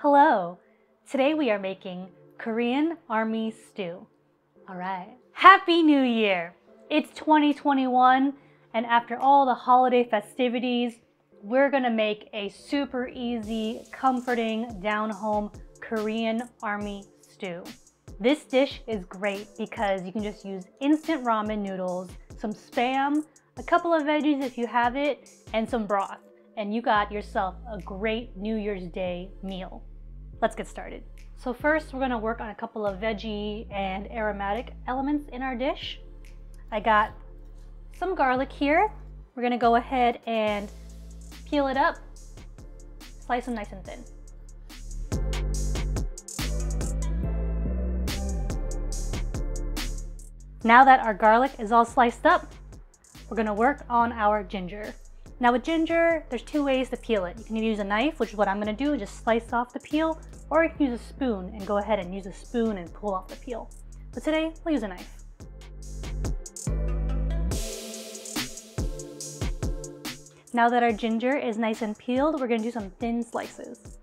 Hello! Today we are making Korean army stew. Alright. Happy New Year! It's 2021 and after all the holiday festivities, we're gonna make a super easy, comforting, down-home Korean army stew. This dish is great because you can just use instant ramen noodles, some Spam, a couple of veggies if you have it, and some broth. And you got yourself a great New Year's Day meal. Let's get started. So first we're gonna work on a couple of veggie and aromatic elements in our dish. I got some garlic here. We're gonna go ahead and peel it up, slice them nice and thin. Now that our garlic is all sliced up, we're gonna work on our ginger. Now with ginger, there's two ways to peel it. You can either use a knife, which is what I'm gonna do, just slice off the peel, or you can use a spoon and go ahead and use a spoon and pull off the peel. But today, we'll use a knife. Now that our ginger is nice and peeled, we're gonna do some thin slices.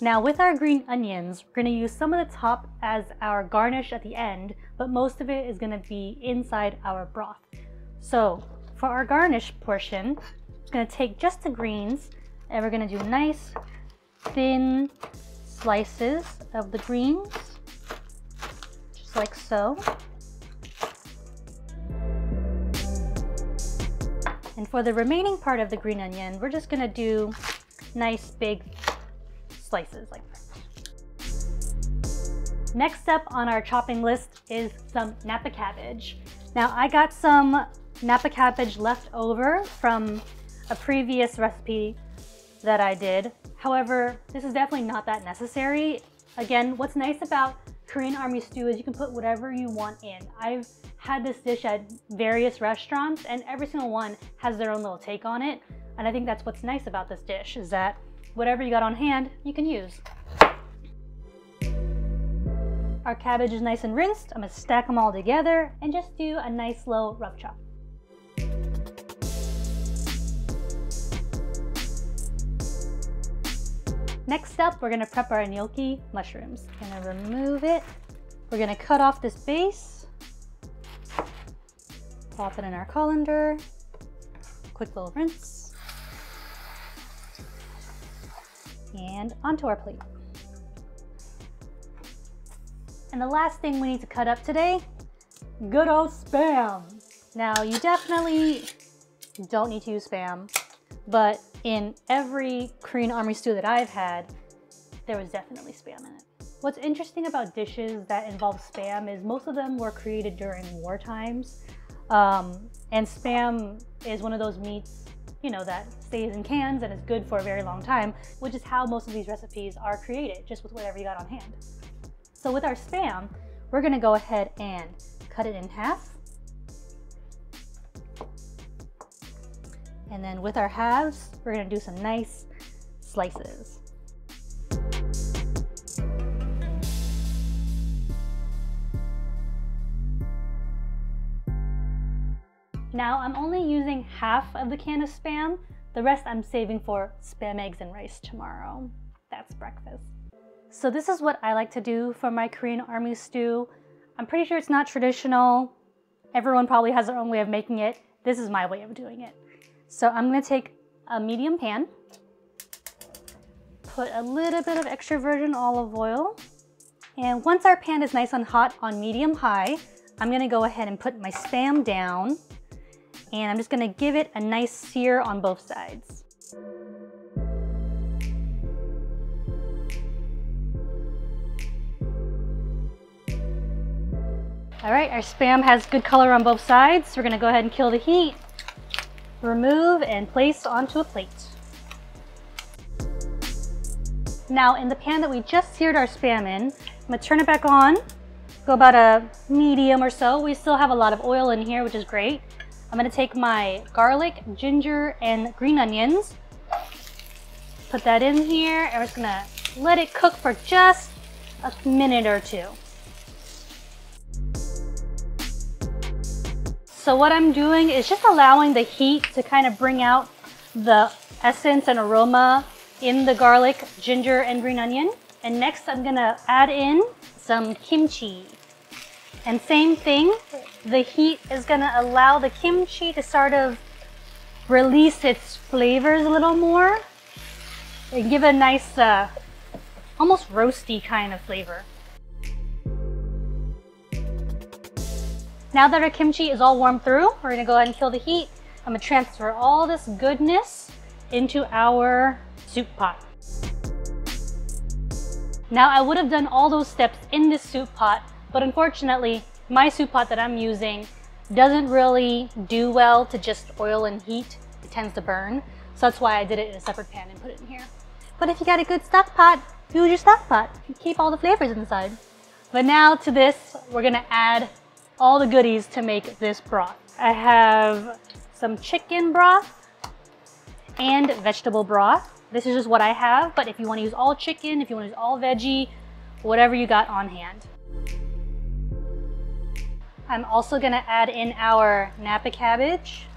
Now with our green onions, we're gonna use some of the top as our garnish at the end, but most of it is gonna be inside our broth. So for our garnish portion, I'm gonna take just the greens and we're gonna do nice thin slices of the greens, just like so. And for the remaining part of the green onion, we're just gonna do nice big slices like that. Next up on our chopping list is some Napa cabbage. Now I got some Napa cabbage left over from a previous recipe that I did. However, this is definitely not that necessary. Again, what's nice about Korean army stew is you can put whatever you want in. I've had this dish at various restaurants and every single one has their own little take on it. And I think that's what's nice about this dish is that whatever you got on hand, you can use. Our cabbage is nice and rinsed. I'm gonna stack them all together and just do a nice slow rough chop. Next up, we're gonna prep our gnocchi mushrooms. Gonna remove it. We're gonna cut off this base. Pop it in our colander. Quick little rinse. And onto our plate. And the last thing we need to cut up today, good old Spam. Now you definitely don't need to use Spam, but in every Korean army stew that I've had, there was definitely Spam in it. What's interesting about dishes that involve Spam is most of them were created during war times. And Spam is one of those meats, you know, that stays in cans and is good for a very long time, which is how most of these recipes are created, just with whatever you got on hand. So with our Spam, we're gonna go ahead and cut it in half. And then with our halves, we're gonna do some nice slices. Now I'm only using half of the can of Spam. The rest I'm saving for Spam eggs and rice tomorrow. That's breakfast. So this is what I like to do for my Korean army stew. I'm pretty sure it's not traditional. Everyone probably has their own way of making it. This is my way of doing it. So I'm gonna take a medium pan, put a little bit of extra virgin olive oil, and once our pan is nice and hot on medium-high, I'm gonna go ahead and put my Spam down, and I'm just gonna give it a nice sear on both sides. All right, our Spam has good color on both sides. We're gonna go ahead and kill the heat, remove and place onto a plate. Now in the pan that we just seared our Spam in, I'm gonna turn it back on, go about a medium or so. We still have a lot of oil in here, which is great. I'm gonna take my garlic, ginger, and green onions, put that in here, and we're just gonna let it cook for just a minute or two. So what I'm doing is just allowing the heat to kind of bring out the essence and aroma in the garlic, ginger, and green onion. And next I'm gonna add in some kimchi. And same thing, the heat is gonna allow the kimchi to sort of release its flavors a little more and give a nice, almost roasty kind of flavor. Now that our kimchi is all warmed through, we're gonna go ahead and kill the heat. I'm gonna transfer all this goodness into our soup pot. Now I would have done all those steps in this soup pot, but unfortunately, my soup pot that I'm using doesn't really do well to just oil and heat. It tends to burn. So that's why I did it in a separate pan and put it in here. But if you got a good stock pot, use your stock pot and keep all the flavors inside. But now to this, we're gonna add all the goodies to make this broth. I have some chicken broth and vegetable broth. This is just what I have, but if you want to use all chicken, if you want to use all veggie, whatever you got on hand. I'm also gonna add in our Napa cabbage.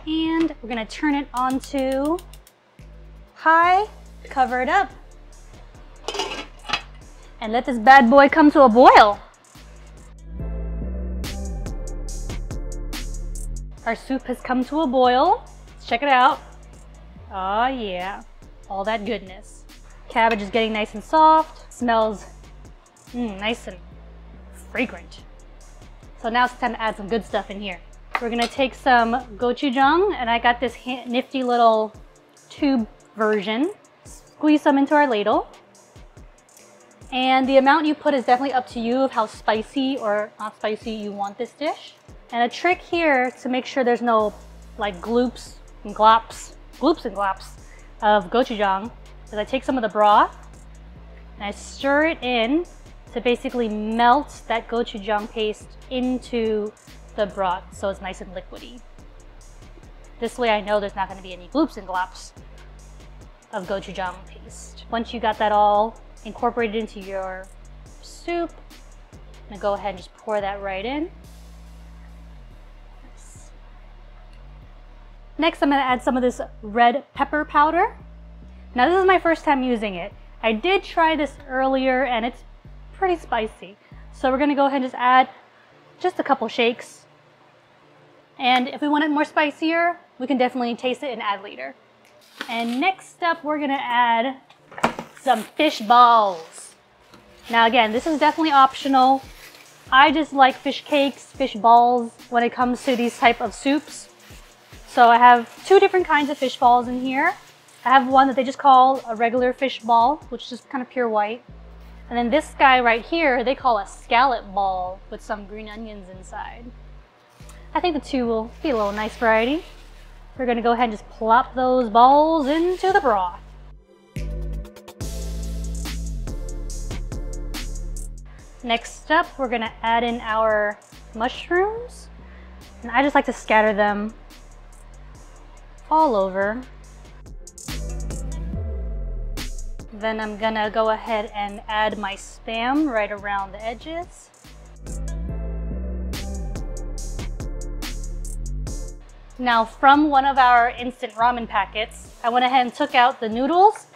And we're gonna turn it onto high, cover it up, and let this bad boy come to a boil. Our soup has come to a boil. Let's check it out. Oh yeah, all that goodness. Cabbage is getting nice and soft. Smells nice and fragrant. So now it's time to add some good stuff in here. We're gonna take some gochujang, and I got this nifty little tube version. Squeeze some into our ladle. And the amount you put is definitely up to you of how spicy or not spicy you want this dish. And a trick here to make sure there's no like gloops and glops of gochujang is I take some of the broth and I stir it in to basically melt that gochujang paste into the broth so it's nice and liquidy. This way I know there's not going to be any gloops and glops of gochujang paste. Once you got that all incorporated into your soup, I'm going to go ahead and just pour that right in. Next, I'm going to add some of this red pepper powder. Now, this is my first time using it. I did try this earlier and it's pretty spicy. So we're going to go ahead and just add just a couple shakes. And if we want it more spicier, we can definitely taste it and add later. And next up, we're going to add some fish balls. Now again, this is definitely optional. I just like fish cakes, fish balls when it comes to these type of soups. So I have two different kinds of fish balls in here. I have one that they just call a regular fish ball, which is just kind of pure white. And then this guy right here, they call a scallop ball with some green onions inside. I think the two will be a little nice variety. We're gonna go ahead and just plop those balls into the broth. Next up, we're gonna add in our mushrooms. And I just like to scatter them all over. Then I'm gonna go ahead and add my Spam right around the edges. Now from one of our instant ramen packets, I went ahead and took out the noodles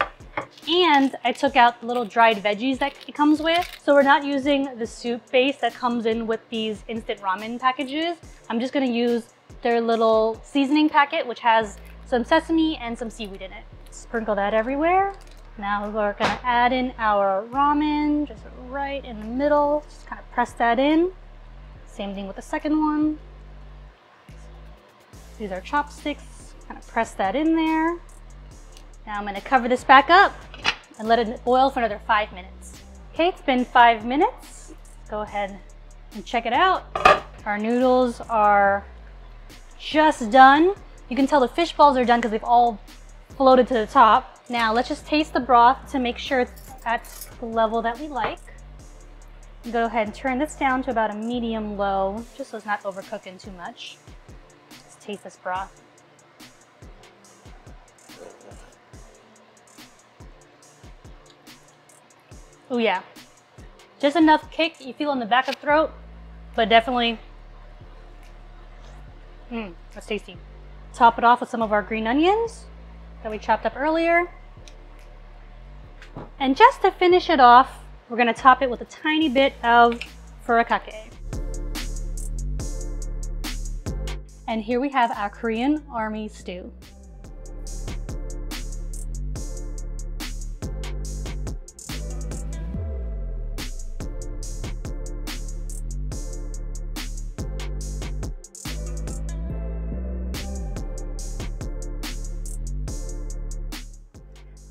and I took out the little dried veggies that it comes with. So we're not using the soup base that comes in with these instant ramen packages. I'm just gonna use their little seasoning packet, which has some sesame and some seaweed in it. Sprinkle that everywhere. Now we're gonna add in our ramen, just right in the middle. Just kind of press that in. Same thing with the second one. Use our chopsticks, kind of press that in there. Now I'm gonna cover this back up and let it boil for another 5 minutes. Okay, it's been 5 minutes. Go ahead and check it out. Our noodles are just done. You can tell the fish balls are done because they've all floated to the top. Now let's just taste the broth to make sure it's at the level that we like. Go ahead and turn this down to about a medium low, just so it's not overcooking too much. Let's taste this broth. Oh yeah, just enough kick you feel in the back of the throat, but definitely, that's tasty. Top it off with some of our green onions that we chopped up earlier. And just to finish it off, we're going to top it with a tiny bit of furikake. And here we have our Korean army stew.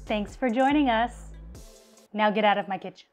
Thanks for joining us. Now get out of my kitchen.